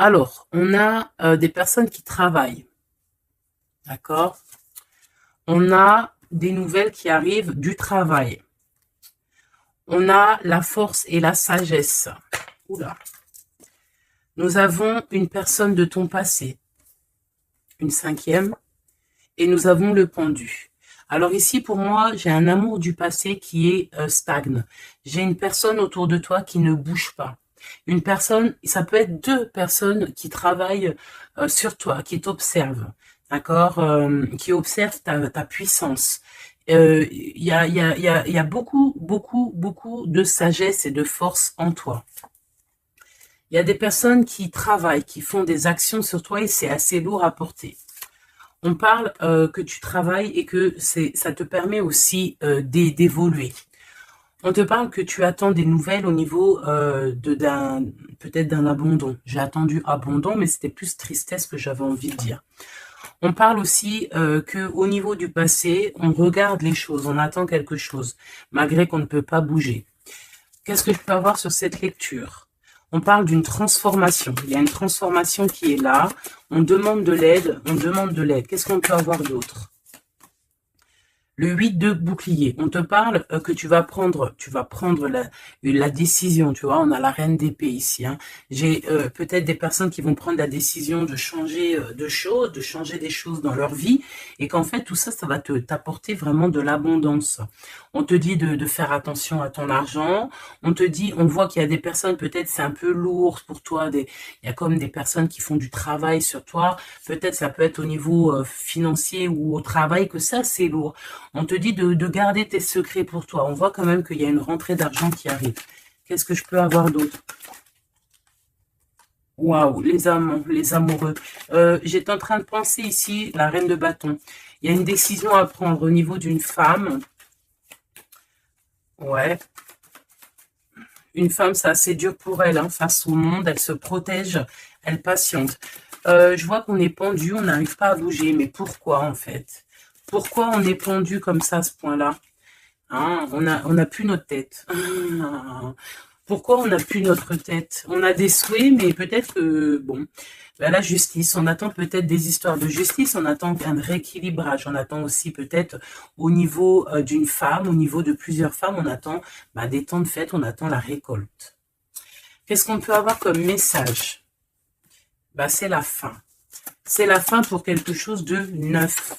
Alors, on a des personnes qui travaillent, d'accord? On a des nouvelles qui arrivent du travail. On a la force et la sagesse. Oula. Nous avons une personne de ton passé, une cinquième, et nous avons le pendu. Alors ici, pour moi, j'ai un amour du passé qui est stagne. J'ai une personne autour de toi qui ne bouge pas. Une personne, ça peut être deux personnes qui travaillent sur toi, qui t'observent, d'accord, qui observent ta puissance. Il y a beaucoup de sagesse et de force en toi. Il y a des personnes qui travaillent, qui font des actions sur toi et c'est assez lourd à porter. On parle que tu travailles et que ça te permet aussi d'évoluer. On te parle que tu attends des nouvelles au niveau peut-être d'un abandon. J'ai attendu abandon, mais c'était plus tristesse que j'avais envie de dire. On parle aussi que au niveau du passé, on regarde les choses, on attend quelque chose, malgré qu'on ne peut pas bouger. Qu'est-ce que je peux avoir sur cette lecture? On parle d'une transformation. Il y a une transformation qui est là. On demande de l'aide, on demande de l'aide. Qu'est-ce qu'on peut avoir d'autre? Le 8 de bouclier, on te parle que tu vas prendre la décision, tu vois, on a la reine d'épée ici. Hein. J'ai peut-être des personnes qui vont prendre la décision de changer de choses, de changer des choses dans leur vie, et qu'en fait, tout ça, ça va t'apporter vraiment de l'abondance. On te dit de faire attention à ton argent, on te dit, on voit qu'il y a des personnes, peut-être c'est un peu lourd pour toi, il y a comme des personnes qui font du travail sur toi, peut-être ça peut être au niveau financier ou au travail que ça, c'est lourd. On te dit de garder tes secrets pour toi. On voit quand même qu'il y a une rentrée d'argent qui arrive. Qu'est-ce que je peux avoir d'autre? Waouh, les amants, les amoureux. J'étais en train de penser ici, la reine de bâton. Il y a une décision à prendre au niveau d'une femme. Ouais. Une femme, c'est assez dur pour elle, hein, face au monde. Elle se protège, elle patiente. Je vois qu'on est pendu, on n'arrive pas à bouger. Mais pourquoi, en fait? Pourquoi on est pendu comme ça à ce point-là? Hein, on a plus notre tête. Ah. Pourquoi on n'a plus notre tête? On a des souhaits, mais peut-être que, bon, ben, la justice, on attend peut-être des histoires de justice, on attend un rééquilibrage, on attend aussi peut-être au niveau d'une femme, au niveau de plusieurs femmes, on attend des temps de fête, on attend la récolte. Qu'est-ce qu'on peut avoir comme message? C'est la fin. C'est la fin pour quelque chose de neuf.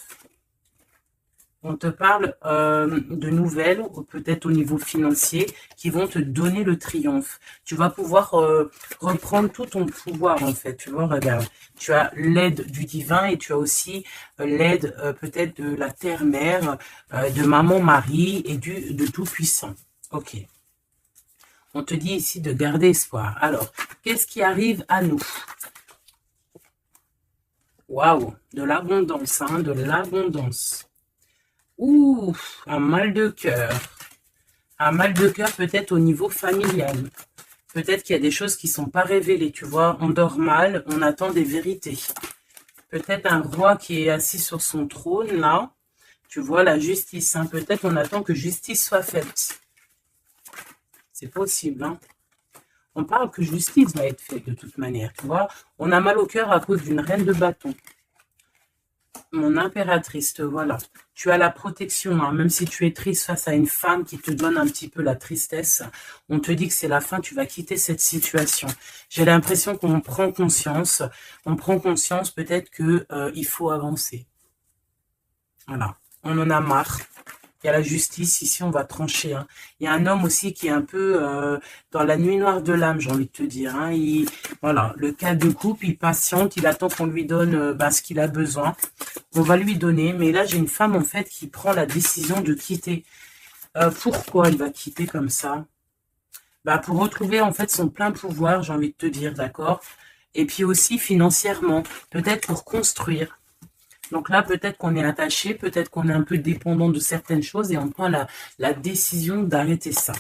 On te parle de nouvelles, peut-être au niveau financier, qui vont te donner le triomphe. Tu vas pouvoir reprendre tout ton pouvoir, en fait. Tu vois, regarde, tu as l'aide du divin et tu as aussi l'aide peut-être de la terre-mère, de maman-Marie et de Tout-Puissant. Ok. On te dit ici de garder espoir. Alors, qu'est-ce qui arrive à nous? Waouh, de l'abondance, hein, de l'abondance. Ouh, un mal de cœur. Un mal de cœur peut-être au niveau familial. Peut-être qu'il y a des choses qui ne sont pas révélées, tu vois. On dort mal, on attend des vérités. Peut-être un roi qui est assis sur son trône, là. Tu vois, la justice. Hein. Peut-être on attend que justice soit faite. C'est possible, hein. On parle que justice va être faite de toute manière, tu vois. On a mal au cœur à cause d'une reine de bâton. Mon impératrice, voilà. Tu as la protection, hein, même si tu es triste face à une femme qui te donne un petit peu la tristesse, on te dit que c'est la fin, tu vas quitter cette situation. J'ai l'impression qu'on prend conscience, peut-être que il faut avancer. Voilà, on en a marre. Il y a la justice, ici on va trancher. Hein. Il y a un homme aussi qui est un peu dans la nuit noire de l'âme, j'ai envie de te dire. Hein. Voilà, le cas de couple, il patiente, il attend qu'on lui donne ce qu'il a besoin. On va lui donner, mais là j'ai une femme en fait qui prend la décision de quitter. Pourquoi elle va quitter comme ça? Pour retrouver en fait son plein pouvoir, j'ai envie de te dire, d'accord? Et puis aussi financièrement, peut-être pour construire. Donc là, peut-être qu'on est attaché, peut-être qu'on est un peu dépendant de certaines choses et on prend la décision d'arrêter ça.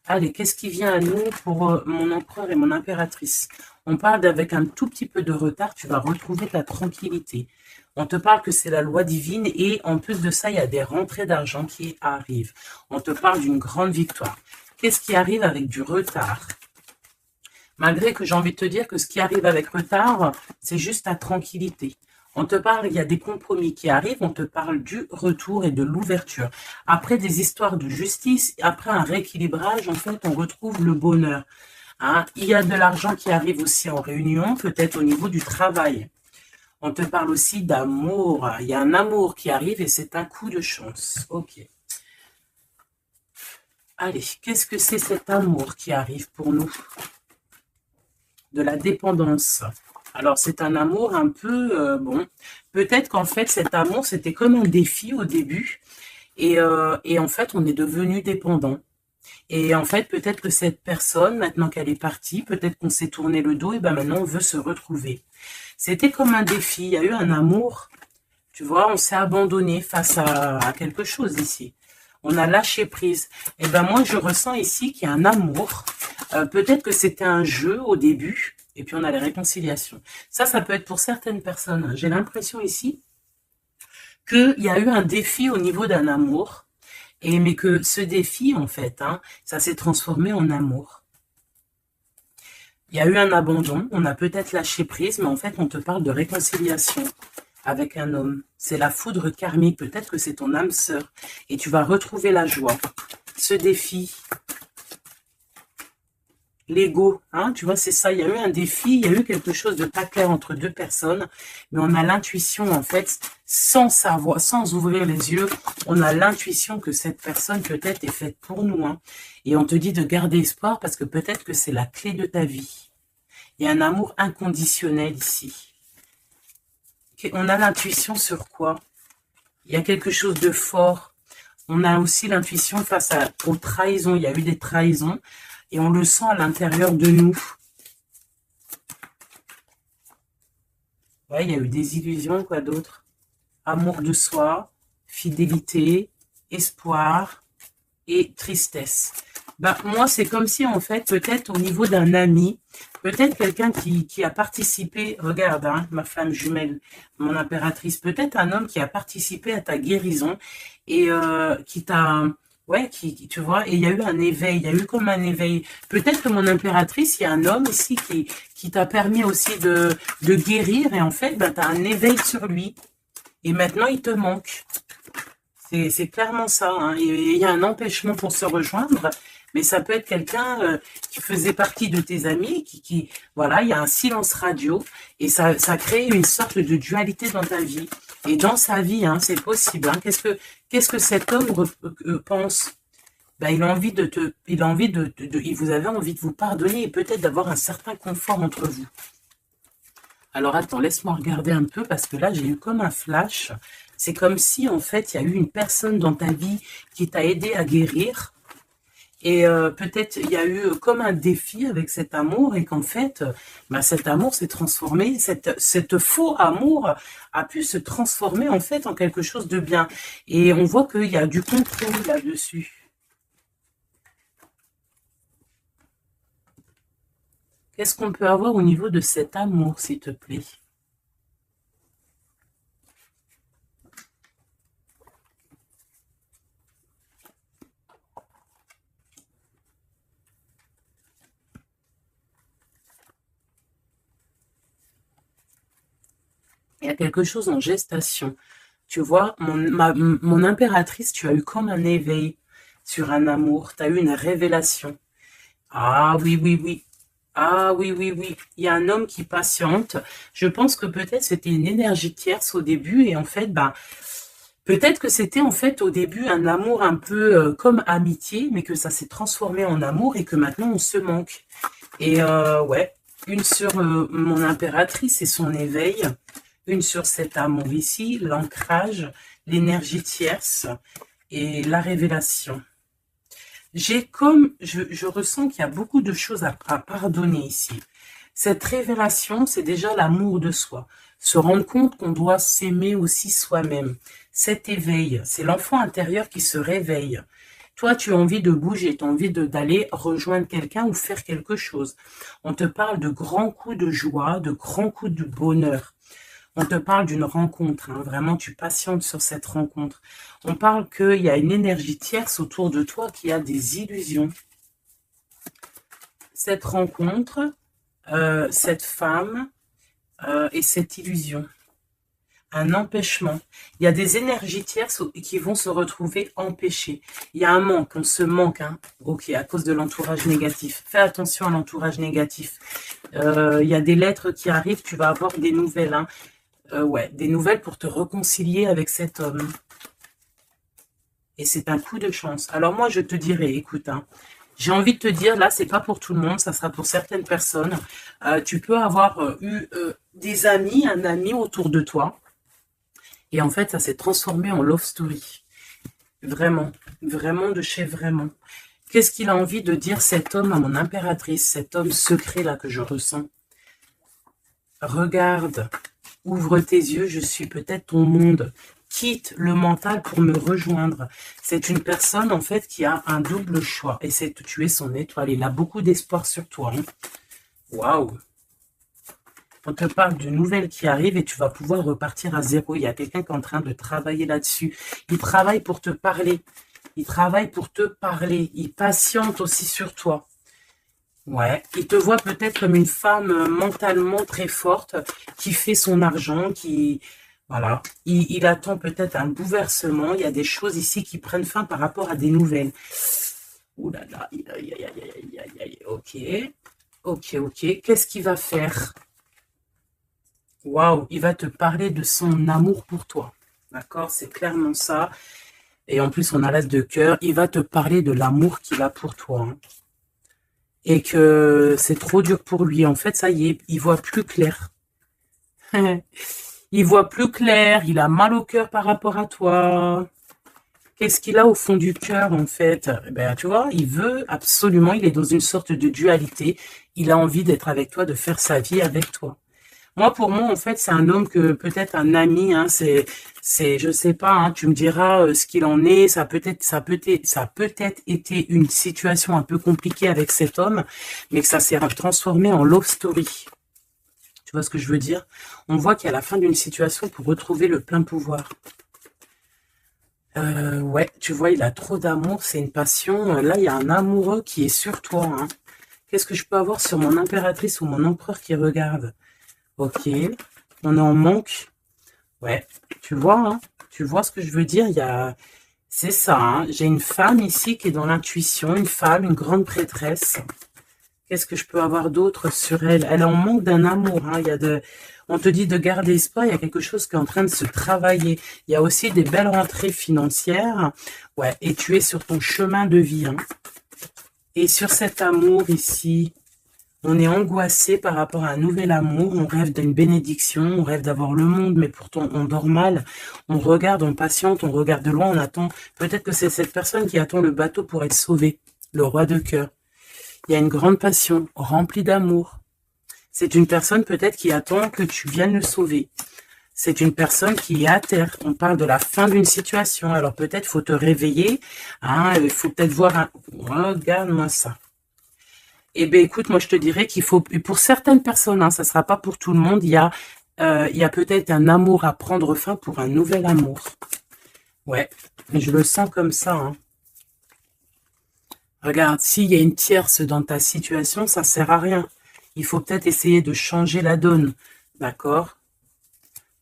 Allez, qu'est-ce qui vient à nous pour mon empereur et mon impératrice? On parle d'avec un tout petit peu de retard, tu vas retrouver ta tranquillité. On te parle que c'est la loi divine et en plus de ça, il y a des rentrées d'argent qui arrivent. On te parle d'une grande victoire. Qu'est-ce qui arrive avec du retard? Malgré que j'ai envie de te dire que ce qui arrive avec retard, c'est juste ta tranquillité. On te parle, il y a des compromis qui arrivent, on te parle du retour et de l'ouverture. Après des histoires de justice, après un rééquilibrage, en fait, on retrouve le bonheur. Hein. Il y a de l'argent qui arrive aussi en réunion, peut-être au niveau du travail. On te parle aussi d'amour. Il y a un amour qui arrive et c'est un coup de chance. Ok. Allez, qu'est-ce que c'est cet amour qui arrive pour nous? De la dépendance. Alors, c'est un amour un peu... bon, peut-être qu'en fait, cet amour, c'était comme un défi au début. Et en fait, on est devenu dépendant. Et en fait, peut-être que cette personne, maintenant qu'elle est partie, peut-être qu'on s'est tourné le dos, et ben maintenant, on veut se retrouver. C'était comme un défi. Il y a eu un amour. Tu vois, on s'est abandonné face à quelque chose ici. On a lâché prise. Et ben moi, je ressens ici qu'il y a un amour. Peut-être que c'était un jeu au début. Et puis, on a les réconciliations. Ça peut être pour certaines personnes. J'ai l'impression ici qu'il y a eu un défi au niveau d'un amour. Mais que ce défi, en fait, hein, ça s'est transformé en amour. Il y a eu un abandon. On a peut-être lâché prise. Mais en fait, on te parle de réconciliation avec un homme. C'est la foudre karmique. Peut-être que c'est ton âme sœur. Et tu vas retrouver la joie. Ce défi. L'ego, hein, tu vois, c'est ça. Il y a eu un défi, il y a eu quelque chose de pas clair entre deux personnes. Mais on a l'intuition, en fait, sans savoir, sans ouvrir les yeux, on a l'intuition que cette personne peut-être est faite pour nous. Hein. Et on te dit de garder espoir parce que peut-être que c'est la clé de ta vie. Il y a un amour inconditionnel ici. On a l'intuition sur quoi? Il y a quelque chose de fort. On a aussi l'intuition face aux trahisons. Il y a eu des trahisons et on le sent à l'intérieur de nous. Ouais, il y a eu des illusions, quoi d'autre? Amour de soi, fidélité, espoir et tristesse. Ben, moi, c'est comme si, en fait, peut-être au niveau d'un ami, peut-être quelqu'un qui a participé, regarde, hein, ma flamme jumelle, mon impératrice, peut-être un homme qui a participé à ta guérison et qui t'a, ouais, tu vois, et il y a eu un éveil, il y a eu comme un éveil. Peut-être que mon impératrice, il y a un homme ici qui t'a permis aussi de guérir et en fait, ben, tu as un éveil sur lui et maintenant, il te manque. C'est clairement ça. Hein. Il y a un empêchement pour se rejoindre, mais ça peut être quelqu'un qui faisait partie de tes amis, voilà, il y a un silence radio, et ça crée une sorte de dualité dans ta vie. Et dans sa vie, hein, c'est possible. Hein. Qu'est-ce que cet homme pense? Ben, il a envie vous avez envie de vous pardonner et peut-être d'avoir un certain confort entre vous. Alors attends, laisse-moi regarder un peu parce que là, j'ai eu comme un flash. C'est comme si, en fait, il y a eu une personne dans ta vie qui t'a aidé à guérir. Et peut-être il y a eu comme un défi avec cet amour et qu'en fait, bah, cet amour s'est transformé, cette faux amour a pu se transformer en fait en quelque chose de bien. Et on voit qu'il y a du contrôle là-dessus. Qu'est-ce qu'on peut avoir au niveau de cet amour, s'il te plaît? Il y a quelque chose en gestation. Tu vois, mon impératrice, tu as eu comme un éveil sur un amour. Tu as eu une révélation. Ah oui, oui, oui. Ah oui, oui, oui. Il y a un homme qui patiente. Je pense que peut-être c'était une énergie tierce au début. Et en fait, ben, peut-être que c'était en fait au début un amour un peu comme amitié, mais que ça s'est transformé en amour et que maintenant on se manque. Et ouais, une sur mon impératrice et son éveil. Une sur cet amour ici, l'ancrage, l'énergie tierce et la révélation. Je ressens qu'il y a beaucoup de choses à pardonner ici. Cette révélation, c'est déjà l'amour de soi. Se rendre compte qu'on doit s'aimer aussi soi-même. Cet éveil, c'est l'enfant intérieur qui se réveille. Toi, tu as envie de bouger, tu as envie d'aller rejoindre quelqu'un ou faire quelque chose. On te parle de grands coups de joie, de grands coups de bonheur. On te parle d'une rencontre, hein, vraiment tu patientes sur cette rencontre. On parle qu'il y a une énergie tierce autour de toi qui a des illusions. Cette rencontre, cette femme et cette illusion. Un empêchement. Il y a des énergies tierces qui vont se retrouver empêchées. Il y a un manque, on se manque, hein. Ok, à cause de l'entourage négatif. Fais attention à l'entourage négatif. Il y a des lettres qui arrivent, tu vas avoir des nouvelles, hein. Ouais, des nouvelles pour te réconcilier avec cet homme. Et c'est un coup de chance. Alors moi, je te dirais, écoute, hein, j'ai envie de te dire, là, c'est pas pour tout le monde, ça sera pour certaines personnes. Tu peux avoir eu des amis, un ami autour de toi. Et en fait, ça s'est transformé en love story. Vraiment, vraiment de chez vraiment. Qu'est-ce qu'il a envie de dire cet homme à mon impératrice, cet homme secret là que je ressens? Regarde, ouvre tes yeux, je suis peut-être ton monde. Quitte le mental pour me rejoindre. C'est une personne en fait qui a un double choix. Et c'est que tu es son étoile. Il a beaucoup d'espoir sur toi. Hein. Waouh! On te parle d'une nouvelle qui arrive et tu vas pouvoir repartir à zéro. Il y a quelqu'un qui est en train de travailler là-dessus. Il travaille pour te parler. Il travaille pour te parler. Il patiente aussi sur toi. Ouais. Il te voit peut-être comme une femme mentalement très forte qui fait son argent, qui... Voilà. Il attend peut-être un bouleversement. Il y a des choses ici qui prennent fin par rapport à des nouvelles. Ouh là là. Ok. Ok, ok. Qu'est-ce qu'il va faire? Waouh, il va te parler de son amour pour toi. D'accord, c'est clairement ça. Et en plus, on a l'as de cœur. Il va te parler de l'amour qu'il a pour toi. Hein. Et que c'est trop dur pour lui. En fait, ça y est, il voit plus clair. Il voit plus clair. Il a mal au cœur par rapport à toi. Qu'est-ce qu'il a au fond du cœur, en fait? Ben, tu vois, il veut absolument, il est dans une sorte de dualité. Il a envie d'être avec toi, de faire sa vie avec toi. Moi, pour moi, en fait, c'est un homme que peut-être un ami, hein, je sais pas, hein, tu me diras ce qu'il en est. Ça a peut-être été une situation un peu compliquée avec cet homme, mais que ça s'est transformé en love story. Tu vois ce que je veux dire? On voit qu'à la fin d'une situation, pour retrouver le plein pouvoir. Ouais, tu vois, il a trop d'amour, c'est une passion. Là, il y a un amoureux qui est sur toi. Hein. Qu'est-ce que je peux avoir sur mon impératrice ou mon empereur qui regarde? Ok, on en manque. Ouais, tu vois, hein, tu vois ce que je veux dire. C'est ça. Hein, j'ai une femme ici qui est dans l'intuition, une femme, une grande prêtresse. Qu'est-ce que je peux avoir d'autre sur elle? Elle en manque d'un amour. Hein, on te dit de garder espoir. Il y a quelque chose qui est en train de se travailler. Il y a aussi des belles rentrées financières. Ouais, et tu es sur ton chemin de vie. Hein. Et sur cet amour ici. On est angoissé par rapport à un nouvel amour, on rêve d'une bénédiction, on rêve d'avoir le monde, mais pourtant on dort mal, on regarde, on patiente, on regarde de loin, on attend. Peut-être que c'est cette personne qui attend le bateau pour être sauvée, le roi de cœur. Il y a une grande passion, remplie d'amour. C'est une personne peut-être qui attend que tu viennes le sauver. C'est une personne qui est à terre. On parle de la fin d'une situation, alors peut-être faut te réveiller, hein, il faut peut-être voir un... Regarde-moi ça. Eh bien, écoute, moi, je te dirais qu'il faut, pour certaines personnes, hein, ça ne sera pas pour tout le monde, il y a peut-être un amour à prendre fin pour un nouvel amour. Ouais, je le sens comme ça. Hein. Regarde, s'il y a une tierce dans ta situation, ça ne sert à rien. Il faut peut-être essayer de changer la donne, d'accord?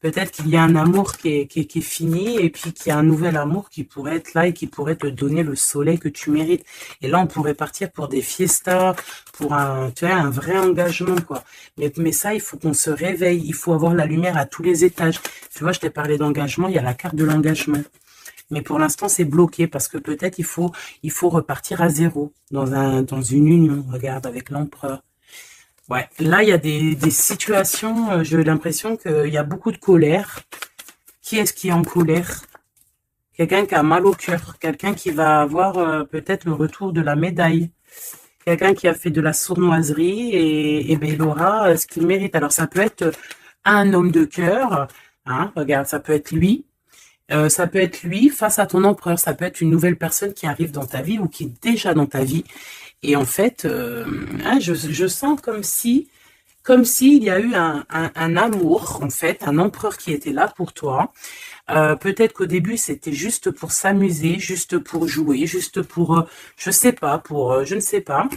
Peut-être qu'il y a un amour qui est fini et puis qu'il y a un nouvel amour qui pourrait être là et qui pourrait te donner le soleil que tu mérites. Et là, on pourrait partir pour des fiestas, pour tu vois, un vrai engagement, quoi. Mais ça, il faut qu'on se réveille. Il faut avoir la lumière à tous les étages. Tu vois, je t'ai parlé d'engagement, il y a la carte de l'engagement. Mais pour l'instant, c'est bloqué parce que peut-être il faut repartir à zéro dans une union. Regarde, avec l'empereur. Ouais, là, il y a des situations, j'ai l'impression qu'il y a beaucoup de colère. Qui est-ce qui est en colère? Quelqu'un qui a mal au cœur, quelqu'un qui va avoir peut-être le retour de la médaille, quelqu'un qui a fait de la sournoiserie et ben, il aura ce qu'il mérite. Alors, ça peut être un homme de cœur, hein, regarde, ça peut être lui. Ça peut être lui face à ton empereur, ça peut être une nouvelle personne qui arrive dans ta vie ou qui est déjà dans ta vie. Et en fait, hein, je sens comme s'il y a eu un amour, en fait, un empereur qui était là pour toi. Peut-être qu'au début, c'était juste pour s'amuser, juste pour jouer, juste pour, je ne sais pas.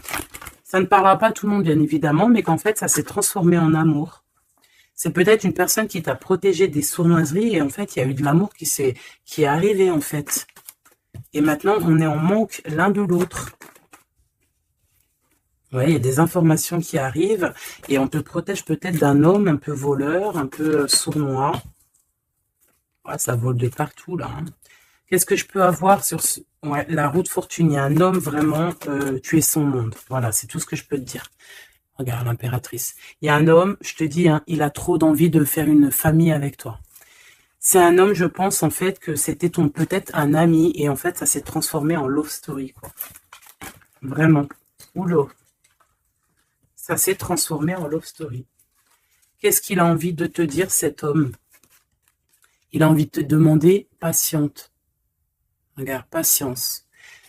Ça ne parlera pas à tout le monde, bien évidemment, mais qu'en fait, ça s'est transformé en amour. C'est peut-être une personne qui t'a protégé des sournoiseries et en fait, il y a eu de l'amour qui est arrivé, en fait. Et maintenant, on est en manque l'un de l'autre. Ouais, il y a des informations qui arrivent et on te protège peut-être d'un homme un peu voleur, un peu sournois. Ouais, ça vole de partout, là. Hein. Qu'est-ce que je peux avoir sur ouais, la route fortune? Il y a un homme vraiment, tu es son monde. Voilà, c'est tout ce que je peux te dire. Regarde l'impératrice. Il y a un homme, je te dis, hein, il a trop d'envie de faire une famille avec toi. C'est un homme, je pense, en fait, que c'était ton peut-être un ami, et en fait, ça s'est transformé en love story, quoi. Vraiment. Oula. Ça s'est transformé en love story. Qu'est-ce qu'il a envie de te dire, cet homme? Il a envie de te demander patiente. Regarde, patience.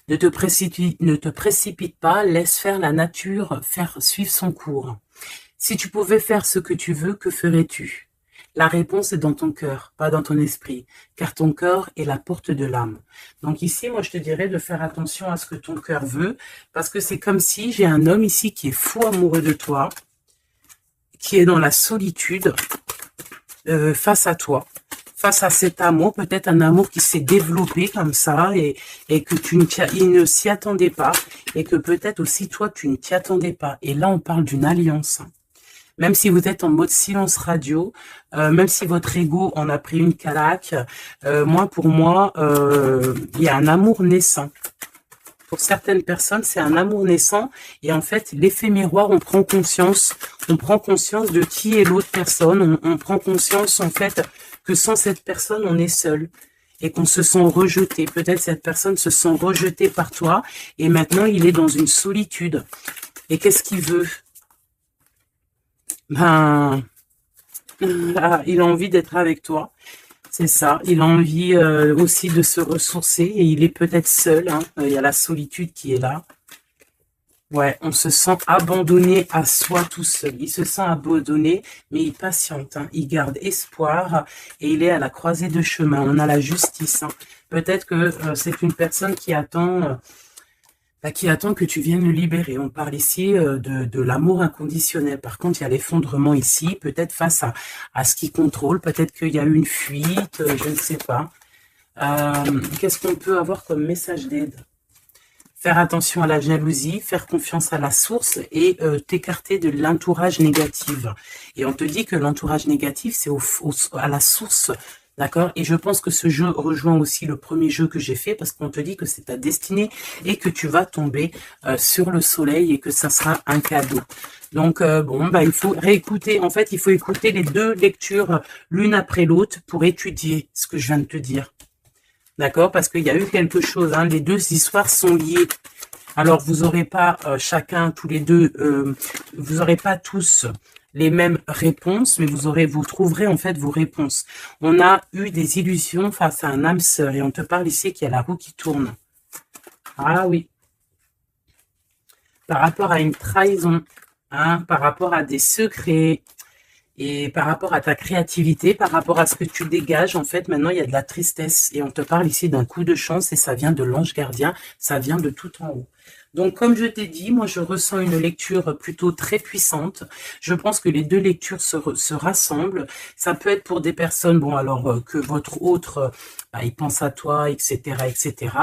Ne te précipite pas, laisse faire la nature, faire suivre son cours. Si tu pouvais faire ce que tu veux, que ferais-tu? La réponse est dans ton cœur, pas dans ton esprit, car ton cœur est la porte de l'âme. Donc ici, moi, je te dirais de faire attention à ce que ton cœur veut, parce que c'est comme si j'ai un homme ici qui est fou amoureux de toi, qui est dans la solitude face à toi, face à cet amour, peut-être un amour qui s'est développé comme ça et que il ne s'y attendait pas et que peut-être aussi toi, tu ne t'y attendais pas. Et là, on parle d'une alliance. Même si vous êtes en mode silence radio, même si votre ego en a pris une calaque, pour moi, il y a un amour naissant. Pour certaines personnes, c'est un amour naissant. Et en fait, l'effet miroir, on prend conscience de qui est l'autre personne. On prend conscience, en fait, que sans cette personne, on est seul. Et qu'on se sent rejeté. Peut-être cette personne se sent rejetée par toi. Et maintenant, il est dans une solitude. Et qu'est-ce qu'il veut? Ben, il a envie d'être avec toi, c'est ça. Il a envie aussi de se ressourcer et il est peut-être seul. Hein. Il y a la solitude qui est là. Ouais, on se sent abandonné à soi tout seul. Il se sent abandonné, mais il patiente. Hein. Il garde espoir et il est à la croisée de chemin. On a la justice. Hein. Peut-être que c'est une personne qui attend que tu viennes le libérer. On parle ici de l'amour inconditionnel. Par contre, il y a l'effondrement ici, peut-être face à ce qui contrôle. Peut-être qu'il y a eu une fuite, je ne sais pas. Qu'est-ce qu'on peut avoir comme message d'aide? Faire attention à la jalousie, faire confiance à la source et t'écarter de l'entourage négatif. Et on te dit que l'entourage négatif, c'est à la source. D'accord? Et je pense que ce jeu rejoint aussi le premier jeu que j'ai fait parce qu'on te dit que c'est ta destinée et que tu vas tomber sur le soleil et que ça sera un cadeau. Donc, il faut réécouter. En fait, il faut écouter les deux lectures l'une après l'autre pour étudier ce que je viens de te dire. D'accord? Parce qu'il y a eu quelque chose. Hein, les deux histoires sont liées. Alors, vous n'aurez pas chacun, tous les deux, vous n'aurez pas tous les mêmes réponses, mais vous trouverez en fait vos réponses. On a eu des illusions face à un âme sœur et on te parle ici qu'il y a la roue qui tourne. Ah oui. Par rapport à une trahison, hein, par rapport à des secrets et par rapport à ta créativité, par rapport à ce que tu dégages, en fait, maintenant il y a de la tristesse et on te parle ici d'un coup de chance et ça vient de l'ange gardien, ça vient de tout en haut. Donc, comme je t'ai dit, moi, je ressens une lecture plutôt très puissante. Je pense que les deux lectures se rassemblent. Ça peut être pour des personnes, que votre autre, il pense à toi, etc., etc.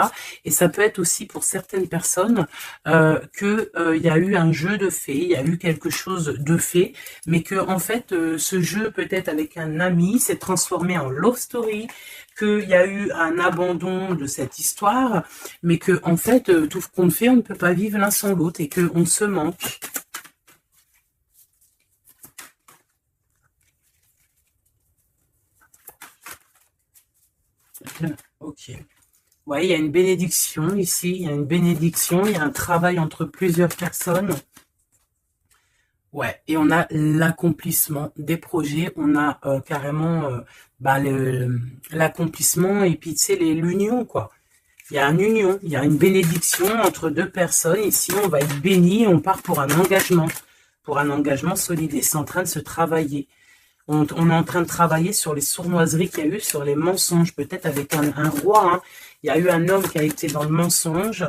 Et ça peut être aussi pour certaines personnes il y a eu un jeu de fait, il y a eu quelque chose de fait, mais que en fait, ce jeu, peut-être avec un ami, s'est transformé en love story, qu'il y a eu un abandon de cette histoire, mais que en fait, tout ce qu'on fait, on ne peut pas vivre l'un sans l'autre et qu'on se manque. Ok. Ouais, il y a une bénédiction ici, il y a une bénédiction, il y a un travail entre plusieurs personnes. Ouais, et on a l'accomplissement des projets, on a carrément l'accomplissement et puis tu sais, l'union, quoi. Il y a une union, il y a une bénédiction entre deux personnes. Ici, on va être béni, on part pour un engagement solide. Et c'est en train de se travailler. On est en train de travailler sur les sournoiseries qu'il y a eu, sur les mensonges, peut-être avec un roi. Hein. Il y a eu un homme qui a été dans le mensonge.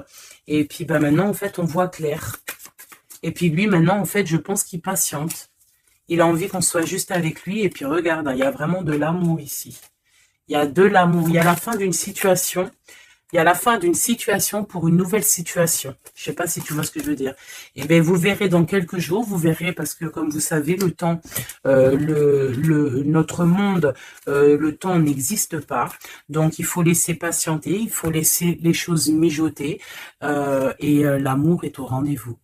Et puis maintenant, en fait, on voit clair. Et puis lui, maintenant, en fait, je pense qu'il patiente. Il a envie qu'on soit juste avec lui. Et puis regarde, il y a vraiment de l'amour ici. Il y a de l'amour. Il y a la fin d'une situation. Il y a la fin d'une situation pour une nouvelle situation. Je sais pas si tu vois ce que je veux dire. Et bien, vous verrez dans quelques jours, vous verrez, parce que comme vous savez, le temps, notre monde, le temps n'existe pas. Donc, il faut laisser patienter, il faut laisser les choses mijoter. L'amour est au rendez-vous.